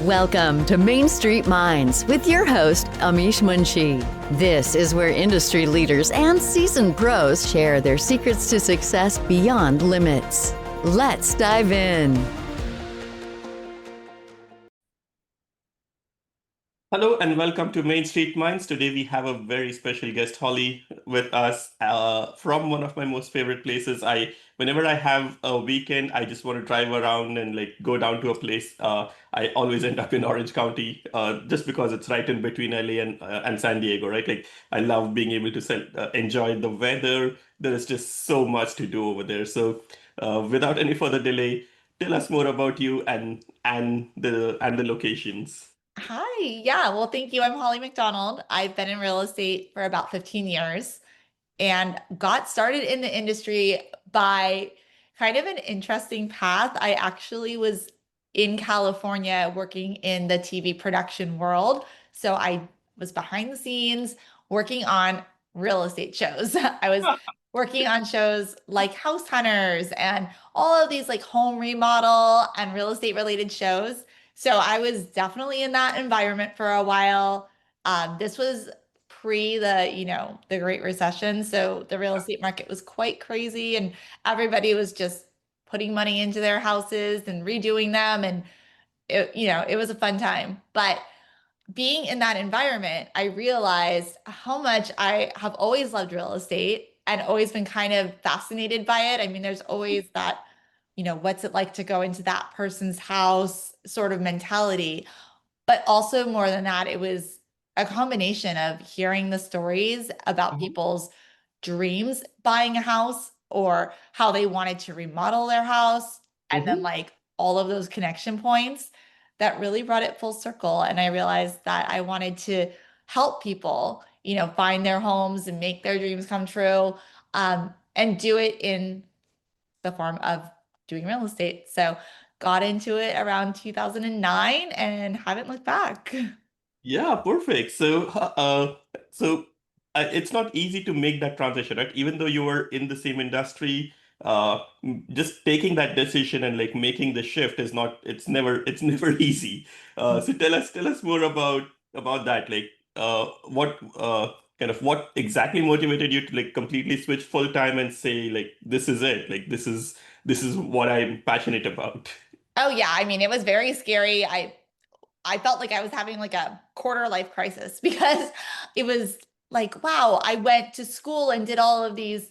Welcome to Main Street Minds with your host, Amish Munshi. This is where industry leaders and seasoned pros share their secrets to success beyond limits. Let's dive in. Hello and welcome to Main Street Minds. Today we have a very special guest, Holly, with us from one of my most favorite places. Whenever I have a weekend, I just want to drive around and go down to a place. I always end up in Orange County, just because it's right in between LA and San Diego, right? I love being able to enjoy the weather. There is just so much to do over there. So, without any further delay, tell us more about you and the locations. Hi. Yeah. Well, thank you. I'm Holly McDonald. I've been in real estate for about 15 years and got started in the industry by kind of an interesting path. I actually was in California working in the TV production world. So I was behind the scenes working on real estate shows. I was working on shows like House Hunters and all of these like home remodel and real estate related shows. So I was definitely in that environment for a while. This was pre the Great Recession. So the real estate market was quite crazy and everybody was just putting money into their houses and redoing them. And it was a fun time. But being in that environment, I realized how much I have always loved real estate and always been kind of fascinated by it. I mean, there's always that, what's it like to go into that person's house sort of mentality. But also more than that, it was a combination of hearing the stories about people's dreams buying a house or how they wanted to remodel their house. And then like all of those connection points that really brought it full circle. And I realized that I wanted to help people, find their homes and make their dreams come true, and do it in the form of doing real estate. So got into it around 2009 and haven't looked back. Yeah, perfect. It's not easy to make that transition, right? Even though you were in the same industry, just taking that decision and making the shift is not, it's never easy. So tell us more about that. What what exactly motivated you to completely switch full time and say this is it, this is what I'm passionate about. Oh yeah, I mean, it was very scary. I felt like I was having like a quarter life crisis because it was like, wow, I went to school and did all of these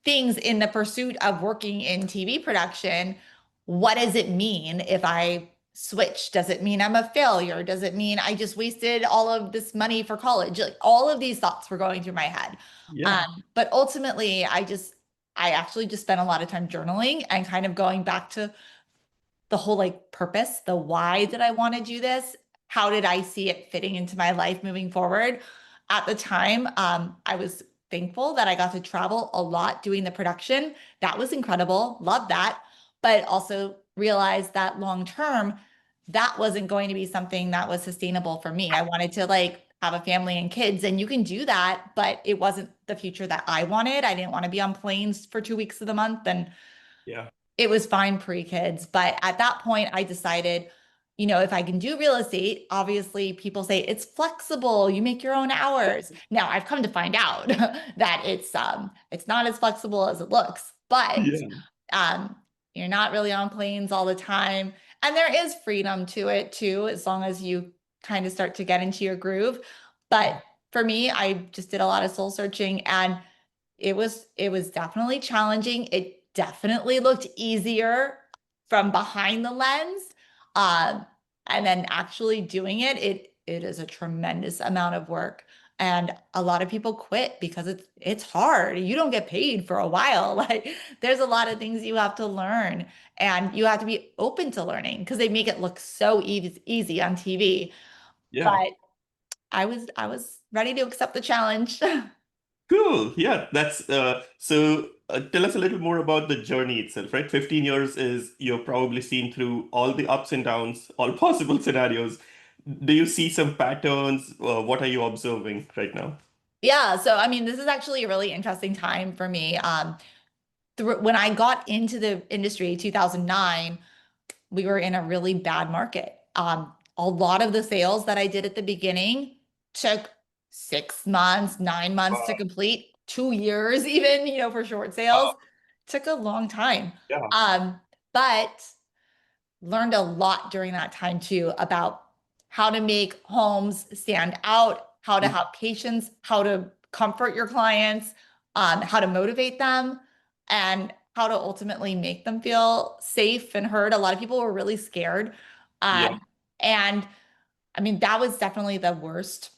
things in the pursuit of working in TV production. What does it mean if I switch? Does it mean I'm a failure? Does it mean I just wasted all of this money for college? Like all of these thoughts were going through my head. Yeah. But ultimately, I actually just spent a lot of time journaling and kind of going back to the whole like purpose, the why did I want to do this? How did I see it fitting into my life moving forward? At the time, I was thankful that I got to travel a lot doing the production. That was incredible. Love that. But also realized that long term, that wasn't going to be something that was sustainable for me. I wanted to have a family and kids, and you can do that, but it wasn't the future that I wanted. I didn't want to be on planes for 2 weeks of the month. And Yeah. it was fine pre-kids. But at that point, I decided, if I can do real estate, obviously people say it's flexible, you make your own hours. Now I've come to find out that it's not as flexible as it looks, but Yeah. you're not really on planes all the time. And there is freedom to it too, as long as you kind of start to get into your groove. But for me, I just did a lot of soul searching and it was definitely challenging. It definitely looked easier from behind the lens. Um, and then actually doing it is a tremendous amount of work. And a lot of people quit because it's hard. You don't get paid for a while. Like there's a lot of things you have to learn and you have to be open to learning because they make it look so easy on TV. Yeah. But I was ready to accept the challenge. Cool. Yeah, that's tell us a little more about the journey itself, right? 15 years is you've probably seen through all the ups and downs, all possible scenarios. Do you see some patterns? What are you observing right now? Yeah, so I mean, this is actually a really interesting time for me. When I got into the industry, 2009, we were in a really bad market. a lot of the sales that I did at the beginning took 6 months, 9 months to Wow. complete, 2 years even, for short sales. Wow. Took a long time. Yeah. But learned a lot during that time too about how to make homes stand out, how to Mhm. have patience, how to comfort your clients, how to motivate them, and how to ultimately make them feel safe and heard. A lot of people were really scared. Yeah. And I mean, that was definitely the worst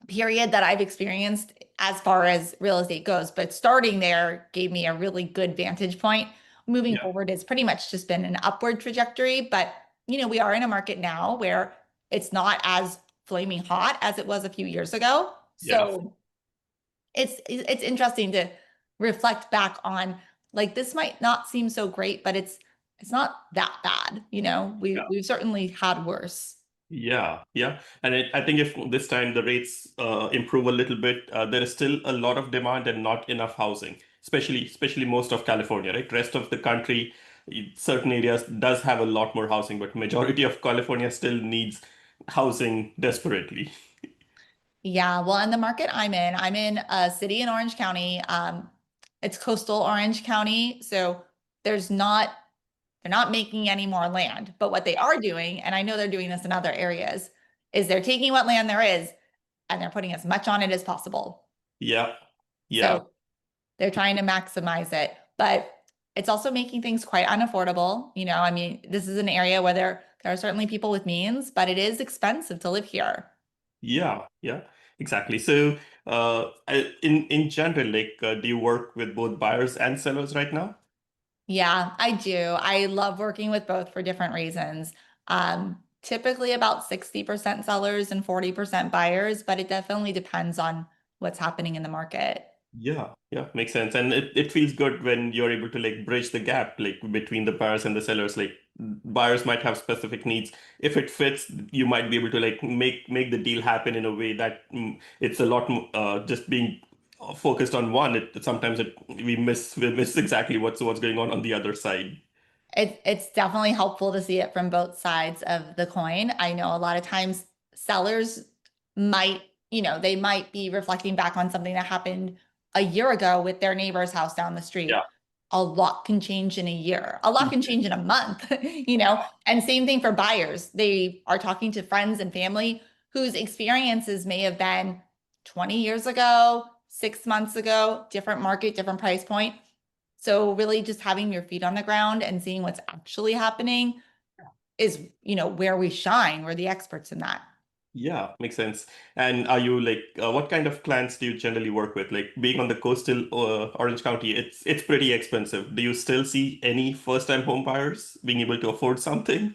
period that I've experienced as far as real estate goes. But starting there gave me a really good vantage point. Moving Yeah. forward, it's pretty much just been an upward trajectory. But, we are in a market now where it's not as flaming hot as it was a few years ago. Yeah. So it's interesting to reflect back on, like, this might not seem so great, but it's not that bad. We've certainly had worse. Yeah, yeah. And I think if this time the rates improve a little bit, there is still a lot of demand and not enough housing, especially most of California, right? Rest of the country, certain areas does have a lot more housing, but majority of California still needs housing desperately. Yeah, well, in the market I'm in a city in Orange County. It's coastal Orange County, so there's not they're not making any more land. But what they are doing, and I know they're doing this in other areas, is they're taking what land there is and they're putting as much on it as possible. Yeah, yeah, So they're trying to maximize it, but it's also making things quite unaffordable. I mean, this is an area where there are certainly people with means, but it is expensive to live here. yeah, yeah, exactly. So, in general, like, do you work with both buyers and sellers right now? Yeah, I do. I love working with both for different reasons. Typically about 60% sellers and 40% buyers, but it definitely depends on what's happening in the market. Yeah, yeah, makes sense. And it feels good when you're able to like bridge the gap like between the buyers and the sellers. Like buyers might have specific needs. If it fits, you might be able to like make the deal happen in a way that it's a lot just being focused on one. Sometimes we miss exactly what's going on the other side. It's definitely helpful to see it from both sides of the coin. I know a lot of times sellers might, they might be reflecting back on something that happened a year ago with their neighbor's house down the Yeah. street. A lot can change in a year. A lot can change in a month, And same thing for buyers. They are talking to friends and family whose experiences may have been 20 years ago, 6 months ago, different market, different price point. So really just having your feet on the ground and seeing what's actually happening is, where we shine. We're the experts in that. Yeah, makes sense. And are you like, what kind of clients do you generally work with? Like being on the coastal Orange County, it's pretty expensive. Do you still see any first-time home buyers being able to afford something?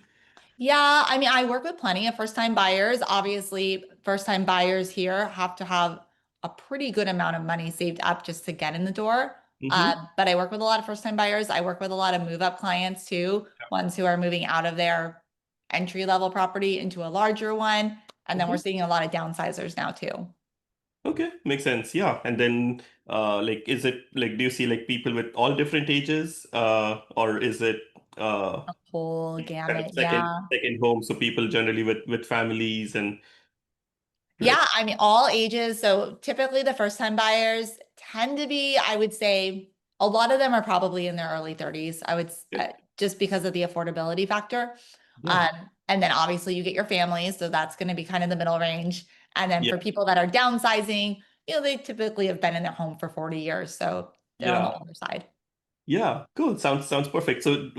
Yeah, I mean, I work with plenty of first-time buyers. Obviously, first-time buyers here have to have a pretty good amount of money saved up just to get in the door. Mm-hmm. But I work with a lot of first-time buyers. I work with a lot of move-up clients too, ones who are moving out of their entry-level property into a larger one. And then we're Mm-hmm. seeing a lot of downsizers now too. Okay, makes sense. Yeah. And then like is it like do you see like people with all different ages or is it uh Whole kind of gamut, second yeah. second home so people generally with families and right. Yeah, I mean, all ages. So typically the first time buyers tend to be, I would say, a lot of them are probably in their early 30s. Okay. Just because of the affordability factor. Yeah. And then obviously you get your families, so that's going to be kind of the middle range. And then Yeah. for people that are downsizing, they typically have been in their home for 40 years, so they're on the Yeah. older side. Yeah, cool. Sounds perfect. So,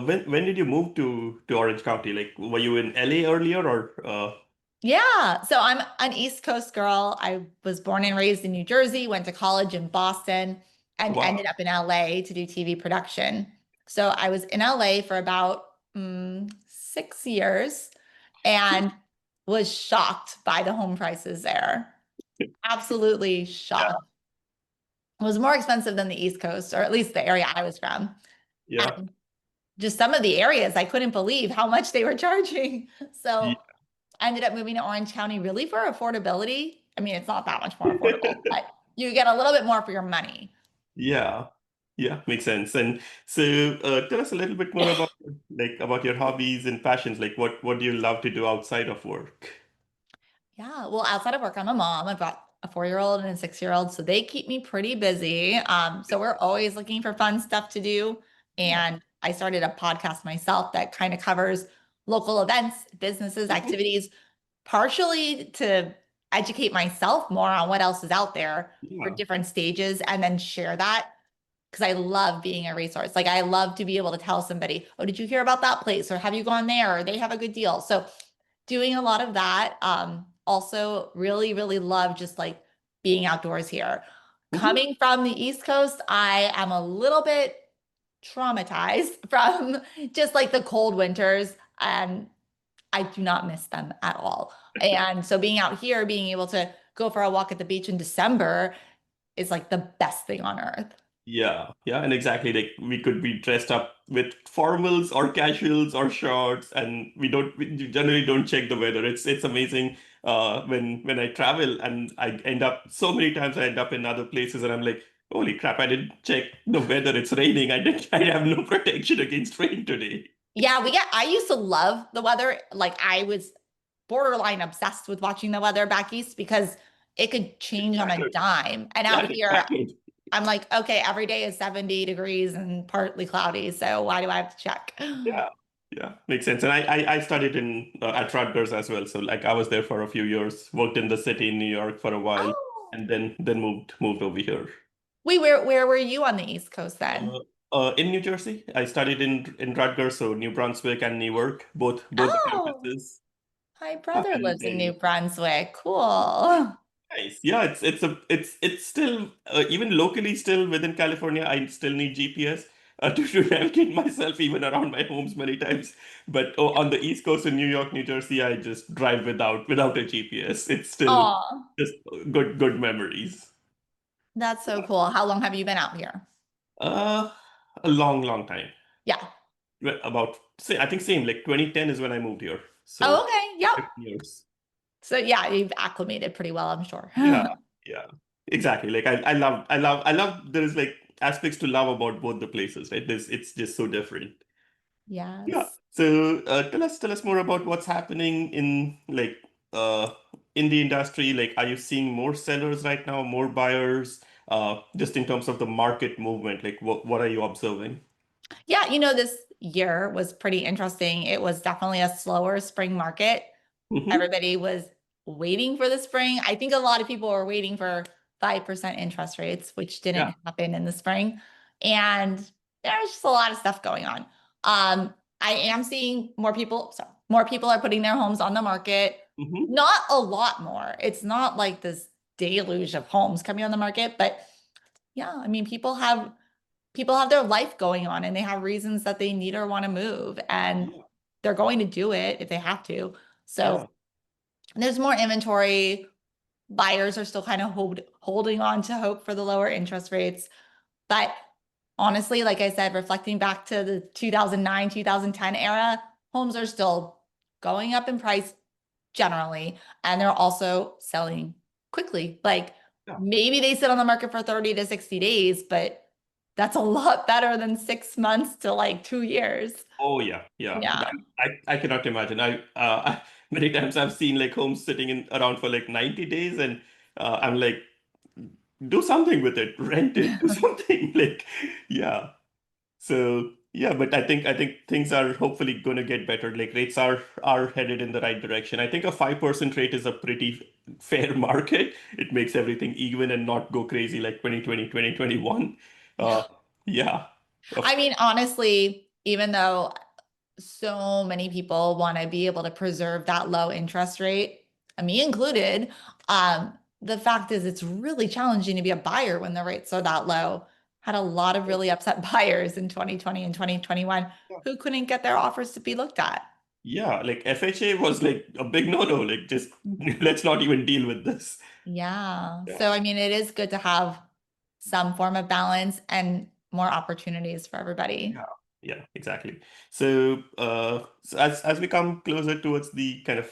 when did you move to Orange County? Like, were you in LA earlier or Yeah, so I'm an East Coast girl. I was born and raised in New Jersey, went to college in Boston, and wow. ended up in LA to do TV production. So I was in LA for about 6 years and was shocked by the home prices there. Absolutely Yeah, shocked. It was more expensive than the East Coast, or at least the area I was from. yeah, And just some of the areas, I couldn't believe how much they were charging. yeah, So I ended up moving to Orange County really for affordability. I mean, it's not that much more affordable, but you get a little bit more for your money. yeah. Yeah, makes sense. And so, tell us a little bit more about about your hobbies and passions. Like, what do you love to do outside of work? Yeah, well, outside of work, I'm a mom. I've got a 4-year-old and a 6-year-old, so they keep me pretty busy. So we're always looking for fun stuff to do. Yeah. And I started a podcast myself that kind of covers local events, businesses, Mhm. activities, partially to educate myself more on what else is out there for Yeah. different stages and then share that because I love being a resource. Like I love to be able to tell somebody, oh, did you hear about that place? Or have you gone there? Or they have a good deal. So doing a lot of that. Also really, really love just like being outdoors here. Mhm. Coming from the East Coast, I am a little bit traumatized from just like the cold winters, and I do not miss them at all. And so being out here, being able to go for a walk at the beach in December is like the best thing on earth. Yeah, yeah, and exactly. Like we could be dressed up with formals or casuals or shorts, and we generally don't check the weather. It's amazing when I travel and I end up so many times I end up in other places and I'm like, holy crap, I didn't check the weather. It's raining. I have no protection against rain today. Yeah, I used to love the weather. Like I was borderline obsessed with watching the weather back east because it could change on a Exactly. dime. And Yeah, out here, exactly. I'm like, okay, every day is 70 degrees and partly cloudy. So why do I have to check? Yeah, yeah, makes sense. And I studied in at Rutgers as well. So like I was there for a few years, worked in the city in New York for a while, Oh, and then moved over here. wait, where were you on the East Coast then? Uh, in New Jersey, I studied in Rutgers, so New Brunswick and Newark, both the Oh, campuses. my Yeah, brother and lives in New then Brunswick. Cool. nice. Yeah, it's still even locally still within California. I still need GPS to navigate myself even around my homes many times. But on the East Coast in New York, New Jersey, I just drive without a GPS. It's still Oh, just good memories. that's so cool. How long have you been out here? Uh, a long time. Yeah. Well, about say I think same like 2010 is when I moved here. Oh, So okay. Yep. 15 years. So yeah, you've acclimated pretty well, I'm sure. Yeah, yeah, exactly. Like I love there is like aspects to love about both the places, right? It's just so different. Yeah. Yes. So tell us more about what's happening in in the industry. Like, are you seeing more sellers right now, more buyers? Just in terms of the market movement, like what are you observing? Yeah, this year was pretty interesting. It was definitely a slower spring market. Hmm. Everybody was waiting for the spring. I think a lot of people were waiting for 5% interest rates, which Yeah. didn't happen in the spring. And there's just a lot of stuff going on. I am seeing more people are putting their homes on the market. Hmm. Not a lot more. It's not like this deluge of homes coming on the market, but yeah, I mean, people have their life going on and they have reasons that they need or want to move and Yeah. they're going to do it if they have to. So Yeah. there's more inventory. Buyers are still kind of holding on to hope for the lower interest rates. But honestly, like I said, reflecting back to the 2009, 2010 era, homes are still going up in price generally, and they're also selling quickly. Like Yeah. maybe they sit on the market for 30 to 60 days, but that's a lot better than 6 months to like 2 years. Oh yeah, yeah. Yeah. I cannot imagine. Many times I've seen like homes sitting in around for like 90 days, and I'm like, do something with it, rent it, do something. Like, yeah. So yeah, but I think things are hopefully going to get better. Like rates are headed in the right direction. I think a 5% rate is a pretty fair market. It makes everything even and not go crazy like 2020, 2021. Yeah. Uh, yeah. Of I mean, honestly, even though so many people want to be able to preserve that low interest rate, me included, the fact is it's really challenging to be a buyer when the rates are that low. Had a lot of really upset buyers in 2020 and 2021 who couldn't get their offers to be looked at. Yeah, like FHA was like a big no-no. Like just let's not even deal with this. Yeah. Yeah. So, I mean, it is good to have some form of balance and more opportunities for everybody. Yeah. Yeah, exactly. So as we come closer towards the kind of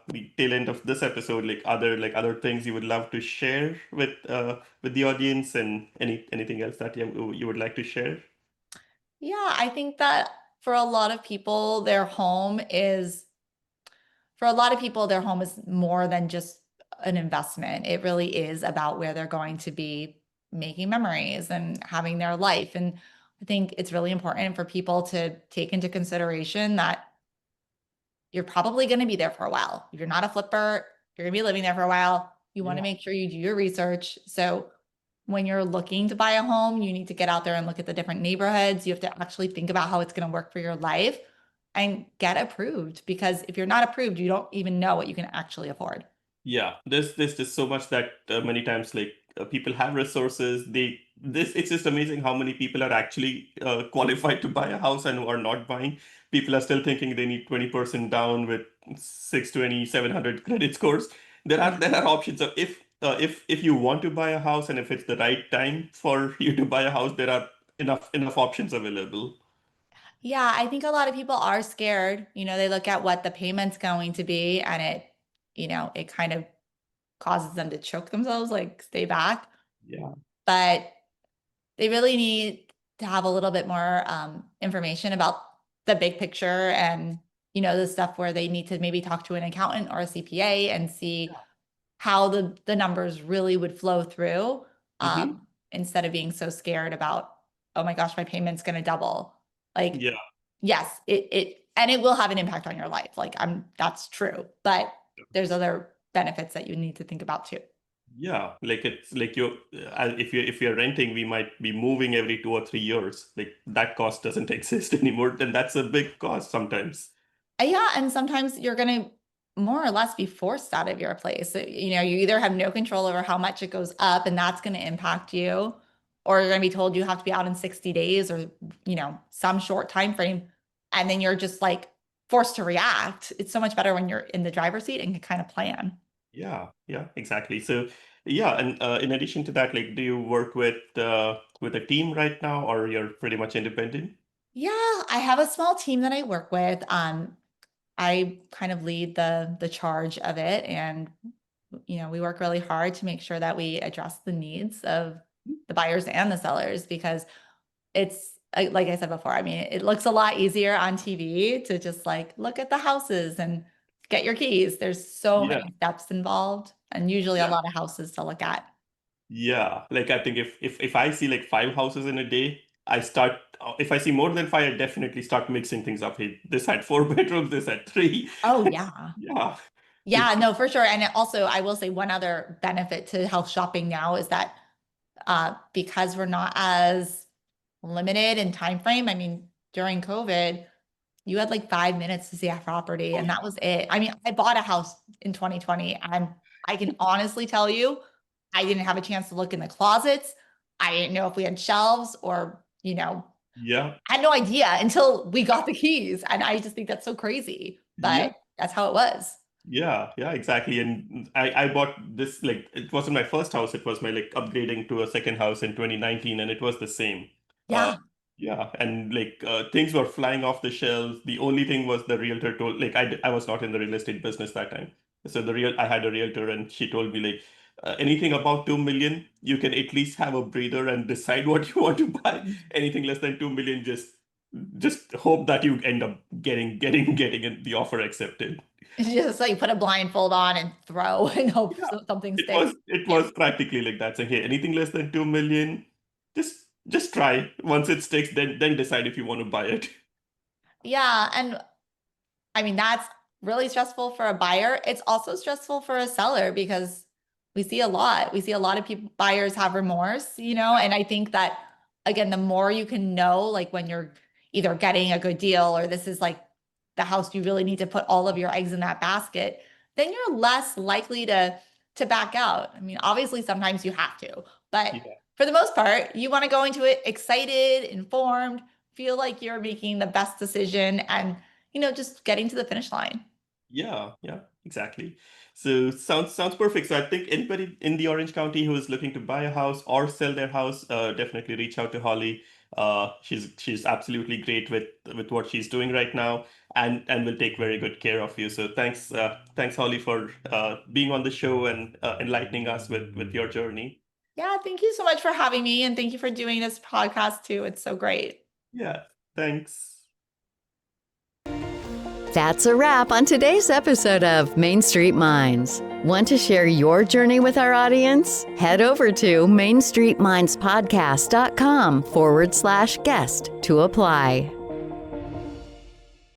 the tail end of this episode, like other things you would love to share with the audience, and anything else that you would like to share? Yeah, I think that for a lot of people, their home is more than just an investment. It really is about where they're going to be making memories and having their life. And I think it's really important for people to take into consideration that you're probably going to be there for a while. If you're not a flipper, you're going to be living there for a while. You want to Yeah. make sure you do your research. So when you're looking to buy a home, you need to get out there and look at the different neighborhoods. You have to actually think about how it's going to work for your life and get approved, because if you're not approved, you don't even know what you can actually afford. Yeah, there's just so much that many times people have resources. It's just amazing how many people are actually qualified to buy a house and who are not buying. People are still thinking they need 20% down with 620, 700 credit scores. There are options. So if you want to buy a house and if it's the right time for you to buy a house, there are enough options available. Yeah, I think a lot of people are scared. They look at what the payment's going to be, and it kind of causes them to choke themselves, like stay back. Yeah, But they really need to have a little bit more information about the big picture, and the stuff where they need to maybe talk to an accountant or a CPA and see how the numbers really would flow through, hmm, instead of being so scared about, oh my gosh, my payment's going to double. Like, yeah. yes, and it will have an impact on your life. Like, that's true, but there's other benefits that you need to think about too. Yeah, like it's like if you're renting, we might be moving every 2 or 3 years. Like that cost doesn't exist anymore, and that's a big cost sometimes. Yeah, and sometimes you're going to more or less be forced out of your place. So, you either have no control over how much it goes up, and that's going to impact you, or you're going to be told you have to be out in 60 days, or some short time frame, and then you're just like forced to react. It's so much better when you're in the driver's seat and can kind of plan. Yeah, yeah, exactly. So yeah, and in addition to that, like, do you work with a team right now, or you're pretty much independent? Yeah, I have a small team that I work with. I kind of lead the charge of it, and we work really hard to make sure that we address the needs of the buyers and the sellers, because it's like I said before, I mean, it looks a lot easier on TV to just like look at the houses and get your keys. There's so Yeah, many steps involved, and usually a yeah, lot of houses to look at. yeah. Like I think if I see like 5 houses in a day, I start. If I see more than five, I definitely start mixing things up. Hey, this had 4 bedrooms, this had three. Oh yeah. Yeah. Yeah, no, for sure. And also, I will say one other benefit to house shopping now is that because we're not as limited in time frame. I mean, during COVID, you had like 5 minutes to see a property, Oh, and that yeah. was it. I mean, I bought a house in 2020, and I can honestly tell you, I didn't have a chance to look in the closets. I didn't know if we had shelves, or, Yeah. I had no idea until we got the keys. And I just think that's so crazy, Yeah. but that's how it was. Yeah, yeah, exactly. And I bought this, like, it wasn't my first house, it was my like upgrading to a second house in 2019, and it was the same. Uh Yeah. yeah, and things were flying off the shelves. The only thing was the realtor told, like, I was not in the real estate business that time. So I had a realtor, and she told me like, anything above 2 million, you can at least have a breather and decide what you want to buy. Anything less than 2 million, just hope that you end up getting the offer accepted. It's just like put a blindfold on and throw and hope Yeah, something it sticks. was it Yeah. was practically like that. So hey, anything less than 2 million, just try. Once it sticks, then decide if you want to buy it. Yeah. And I mean, that's really stressful for a buyer. It's also stressful for a seller, because we see a lot. We see a lot of people, buyers have remorse, and I think that, again, the more you can know, like when you're either getting a good deal, or this is like the house you really need to put all of your eggs in that basket, then you're less likely to back out. I mean, obviously sometimes you have to, but Yeah, for the most part, you want to go into it excited, informed, feel like you're making the best decision, and just getting to the finish line. yeah, yeah, exactly. So sounds perfect. So I think anybody in the Orange County who is looking to buy a house or sell their house, definitely reach out to Holly. She's absolutely great with what she's doing right now, and will take very good care of you. So thanks Holly for being on the show and enlightening us with your journey. Yeah, thank you so much for having me, and thank you for doing this podcast too. It's so great. Yeah, thanks. That's a wrap on today's episode of Main Street Minds. Want to share your journey with our audience? Head over to mainstreetmindspodcast.com/guest to apply.